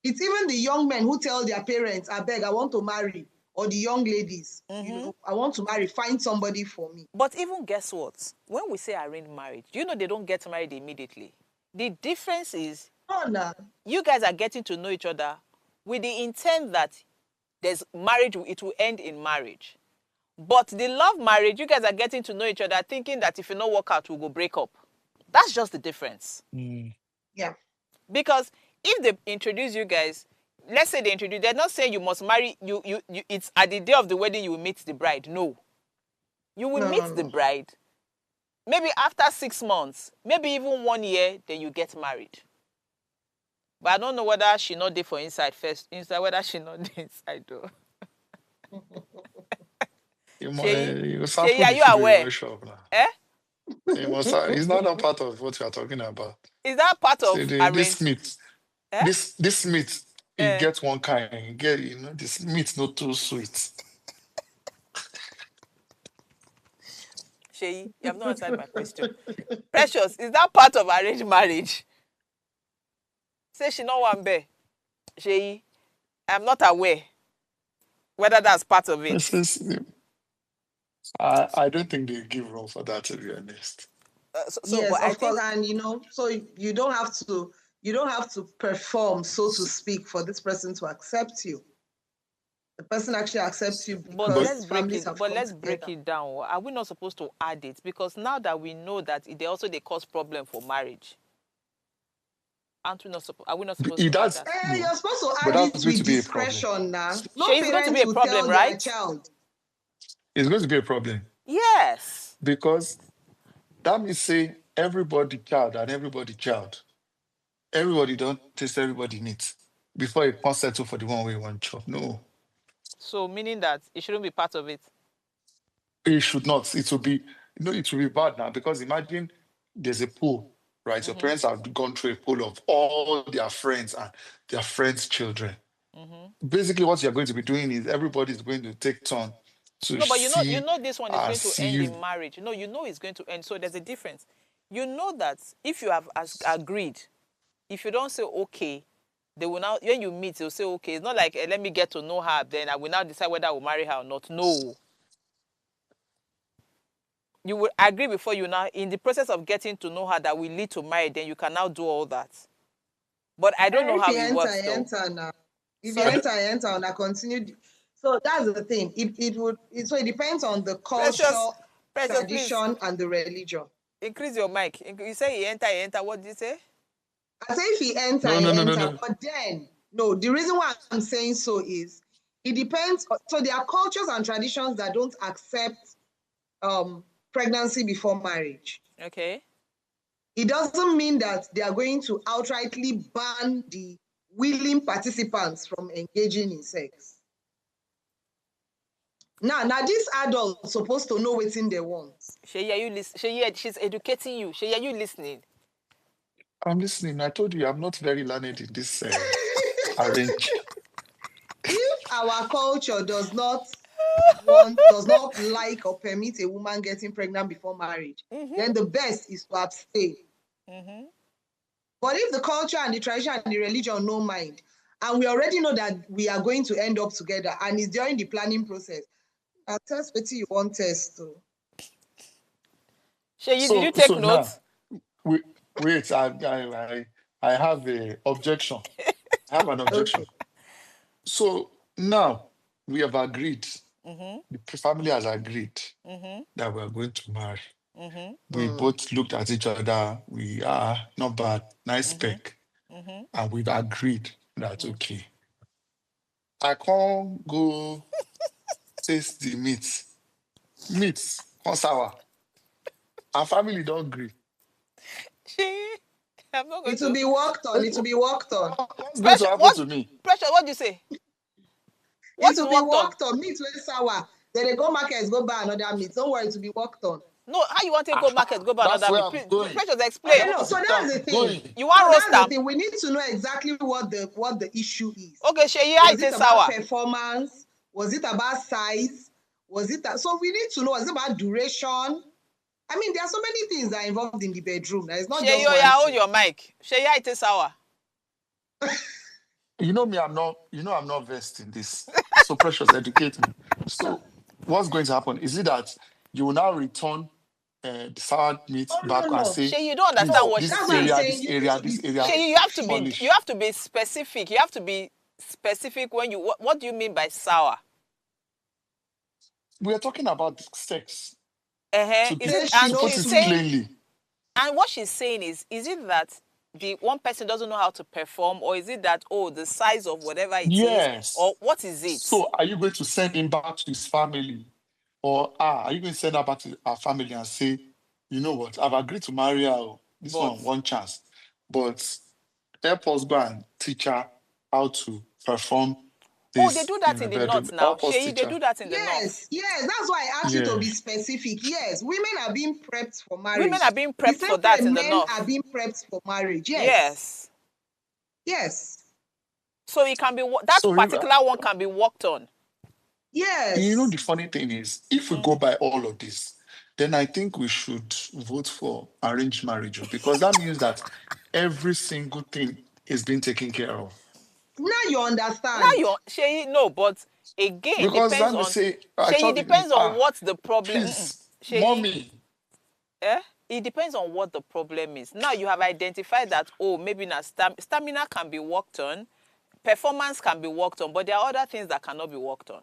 B: it's even the young men who tell their parents, I beg, I want to marry. Or the young ladies, I want to marry, find somebody for me.
A: But even guess what? When we say arranged marriage, you know they don't get married immediately. The difference is
B: Oh, no.
A: you guys are getting to know each other with the intent that there's marriage, it will end in marriage. But the love marriage, you guys are getting to know each other thinking that if you not work out, we'll go break up. That's just the difference.
B: Yeah.
A: Because if they introduce you guys, let's say they introduce, they're not saying you must marry, it's at the day of the wedding you will meet the bride. No. You will meet the
B: No.
A: bride, maybe after 6 months, maybe even 1 year, then you get married. But I don't know whether she not there for inside first, whether she not there inside though.
C: You
A: Sheyi,
C: sample
A: are
C: the
A: you
C: food in
A: aware?
C: your shop now.
A: Eh?
C: It's not a part of what you are talking about.
A: Is that part
C: See,
A: of
C: this
A: arranged?
C: meat,
A: Eh?
C: this meat, it
A: Eh?
C: gets one kind. You get, this meat not too sweet.
A: Sheyi, you have not answered my question. Precious, is that part of arranged marriage? Say she no one bear. Sheyi, I'm not aware whether that's part of it.
C: I don't think they give room for that, to be honest.
B: Yes,
A: But I
B: of course.
A: think,
B: And so you don't have to perform, so to speak, for this person to accept you. The person actually accepts you
A: but
B: because families have come
A: let's break
B: together.
A: it down. Are we not supposed to add it? Because now that we know that they cause problem for marriage, are we not supposed
C: It
A: to add
C: does,
A: that?
C: no,
B: You're supposed to
C: but
B: add it
C: that's going to
B: with
C: be a problem.
B: discretion now. No
A: Sheyi, it's going to be
B: parents
A: a
B: will
A: problem,
B: tell their
A: right?
B: child.
C: It's going to be a problem
A: Yes.
C: because that means say everybody child. Everybody don't taste everybody needs before you can settle for the one way one chop. No,
A: So meaning that it shouldn't be part of it.
C: it should not. It will be, it will be bad now because imagine there's a pool, right? Your parents have gone through a pool of all their friends and their friends' children. Basically, what you're going to be doing is everybody's going to take turn to
A: No, but you
C: see
A: know this one is
C: and
A: going to end
C: see.
A: in marriage. No, you know it's going to end. So there's a difference. You know that if you have agreed, if you don't say okay, they will now, when you meet, they'll say okay. It's not like let me get to know her, then I will now decide whether I will marry her or not. No. You will agree before you now, in the process of getting to know her that will lead to marriage, then you can now do all that. But I don't know
B: If
A: how
B: you
A: it
B: enter,
A: works
B: you
A: though.
B: enter now. If you
A: Sorry?
B: enter, and I continue. So that's the thing. So it depends on the culture,
A: Precious, please
B: tradition, and the religion.
A: increase your mic. You say he enter. What did you say?
B: I say if he enter,
C: No,
B: he
C: no, no, no,
B: enter.
C: no.
B: But then, no, the reason why I'm saying so is it depends. So there are cultures and traditions that don't accept pregnancy before marriage.
A: Okay.
B: It doesn't mean that they are going to outrightly ban the willing participants from engaging in sex. Now these adults supposed to know what's in they want.
A: Sheyi, are you listening? She's educating you. Sheyi, are you listening?
C: I'm listening. I told you I'm not very learned in this arrange.
B: If our culture does not like or permit a woman getting pregnant before marriage, then the best is to abstain. But if the culture and the tradition and the religion no mind, and we already know that we are going to end up together, and it's during the planning process, I'll test what you want test to.
A: Sheyi, did you take
C: So now,
A: notes?
C: wait, I have a objection. I have an objection.
B: Okay.
C: So now we have agreed,
A: Mm-hmm.
C: the family has agreed
A: Mm-hmm.
C: that we are going to marry.
A: Mm-hmm.
C: We both looked at each other. We are not bad, nice spec.
A: Mm-hmm.
C: And we've agreed that, okay, I can't go taste the meat. Meat, come sour. Our family don't agree.
A: I'm not going
B: It will
A: to.
B: be worked on. It will be worked on.
C: What's going to happen to me?
A: Precious, what do you say? What
B: It
A: is
B: will be
A: worked on?
B: worked on. Meat when sour. Then they go market, go buy another meat. Don't worry, it will be worked on.
A: No, how you want to go market, go buy
C: That's
A: another
C: where
A: meat?
C: I'm
A: Please,
C: going.
A: Precious, explain.
B: Okay, no. So that's the thing.
A: You want
B: So
A: roast
B: that's the
A: them?
B: thing. We need to know exactly what the issue is.
A: Okay, Sheyi, how
B: Was
A: it
B: it
A: is
B: about
A: sour?
B: performance? Was it about size? Was it so we need to know? Was it about duration? I mean, there are so many things that are involved in the bedroom. It's not
A: Sheyi,
B: just one
A: hold
B: thing.
A: your mic. Sheyi, how it is sour?
C: You know me, I'm not versed in this. So Precious, educate me. So what's going to happen? Is it that you will now return the sour meat
B: Oh
C: back
B: no,
C: and
B: no.
C: say,
A: Sheyi, you don't understand
C: please,
B: So
A: what she's
B: that's
C: this
B: what I'm
A: saying.
C: area,
B: saying.
C: this
B: You
C: area,
B: need to be
C: this area,
A: Sheyi,
C: polish.
A: you have to be specific. You have to be specific when you. What do you mean by sour?
C: We are talking about sex.
A: Is it?
B: she
C: To
A: And
B: no
C: put
A: she's
C: it
B: sweet.
A: saying,
C: plainly.
A: and what she's saying is it that the one person doesn't know how to perform, or is it that the size of whatever it is, or
C: Yes.
A: what is it?
C: So are you going to send him back to his family? Or are you going to send her back to our family and say, you know what, I've agreed to marry her. Oh. This
A: But
C: one chance. But help us go and teach her how to perform
A: they
C: this
A: do
C: in
A: that
C: the
A: in the
C: bedroom.
A: north now.
C: Help us
A: Sheyi,
C: teach
A: they
C: her.
A: do that in the north.
B: Yes, yes. That's why I asked you to
C: Yeah.
B: be specific. Yes, women are being prepped for marriage.
A: Women are being
B: The
A: prepped
B: same
A: for that
B: way
A: in the
B: men
A: north.
B: are being prepped for marriage. Yes.
A: Yes.
B: Yes.
A: So it can be that
C: So
A: particular one can be worked on.
B: Yes.
C: you know, the funny thing is, if we go by all of this, then I think we should vote for arranged marriage, because that means that every single thing is being taken care of.
B: Now you
A: Now
B: understand.
A: Sheyi, no, but again,
C: Because
A: depends
C: let me
A: on
C: say,
A: Sheyi,
C: actually,
A: depends on what the problem.
C: please,
A: Sheyi,
C: mommy,
A: it depends on what the problem is. Now you have identified that maybe now stamina can be worked on, performance can be worked on, but there are other things that cannot be worked on.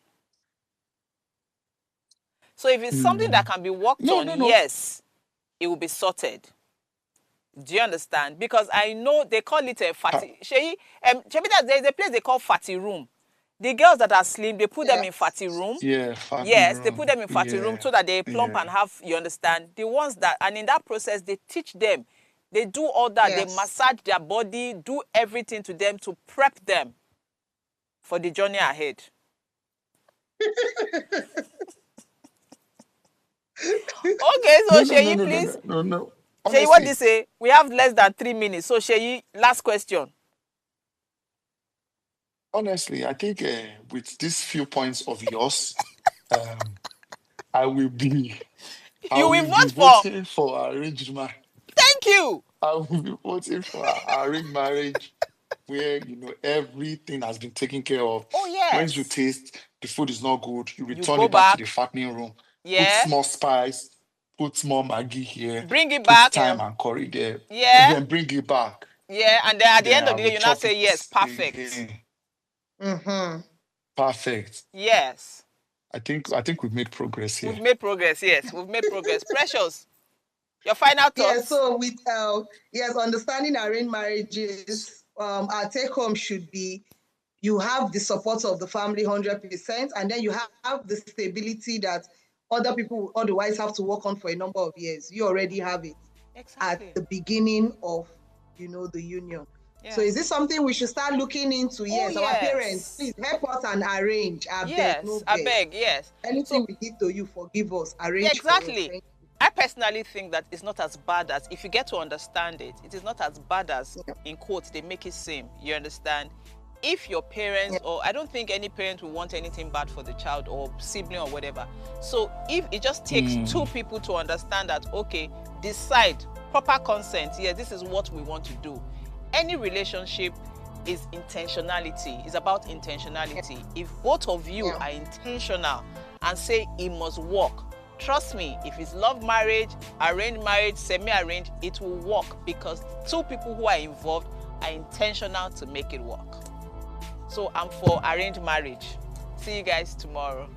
A: So if it's something that can be worked on,
C: no.
A: yes, it will be sorted. Do you understand? Because I know they call it a fatty. Sheyi, there's a place they call fatty room. The girls that are slim, they put them in fatty room.
C: Yeah,
A: Yes, they put them in fatty room so that they plump
C: yeah.
A: and have, you understand? The ones that, and in that process, they teach them. They do all that. They
B: Yes.
A: massage their body, do everything to them to prep them for the journey ahead. Okay, so Sheyi, please.
C: No.
A: Sheyi, what do you say? We have less than 3 minutes. So Sheyi, last question.
C: Honestly, I think with these few points of yours, I will be voting for arranged marriage.
A: Thank you.
C: I will be voting for arranged marriage where, you know, everything has been taken care of.
A: Oh, yes.
C: When you taste the food is not good, you return
A: go
C: it back to
A: back.
C: the fattening room.
A: Yeah.
C: Put more spice, put more Maggi here.
A: Bring it
C: put
A: back.
C: Thyme and curry there.
A: Yeah.
C: Then bring it back.
A: Yeah, and then at the
C: Then
A: end of
C: I
A: the
C: will
A: day, you now
C: chop
A: say,
C: it
A: yes, perfect.
C: again.
B: Mm-hmm.
C: Perfect.
A: Yes.
C: I think we've made progress here.
A: We've made progress, yes. We've made progress. Precious, your final thoughts?
B: Yeah, so with understanding arranged marriages, our take home should be you have the support of the family 100%, and then you have the stability that other people will otherwise have to work on for a number of years. You already have it at the beginning of, the union. Yeah. So is this something we should start looking into? Yes, our parents, please help us and arrange. I beg.
A: Yes.
B: Anything we did to you, forgive us. Arrange.
A: Yeah, exactly.
B: For us.
A: I personally think that it's not as bad as, if you get to understand it, it is not as bad as, in quotes, they make it seem. You understand? If your parents, or I don't think any parent will want anything bad for the child or sibling or whatever. So if it just takes two people to understand that, okay, decide, proper consent, yes, this is what we want to do. Any relationship is intentionality. It's about intentionality. If both of you are intentional and say it must work, trust me, if it's love marriage, arranged marriage, semi-arranged, it will work, because two people who are involved are intentional to make it work. So I'm for arranged marriage. See you guys tomorrow.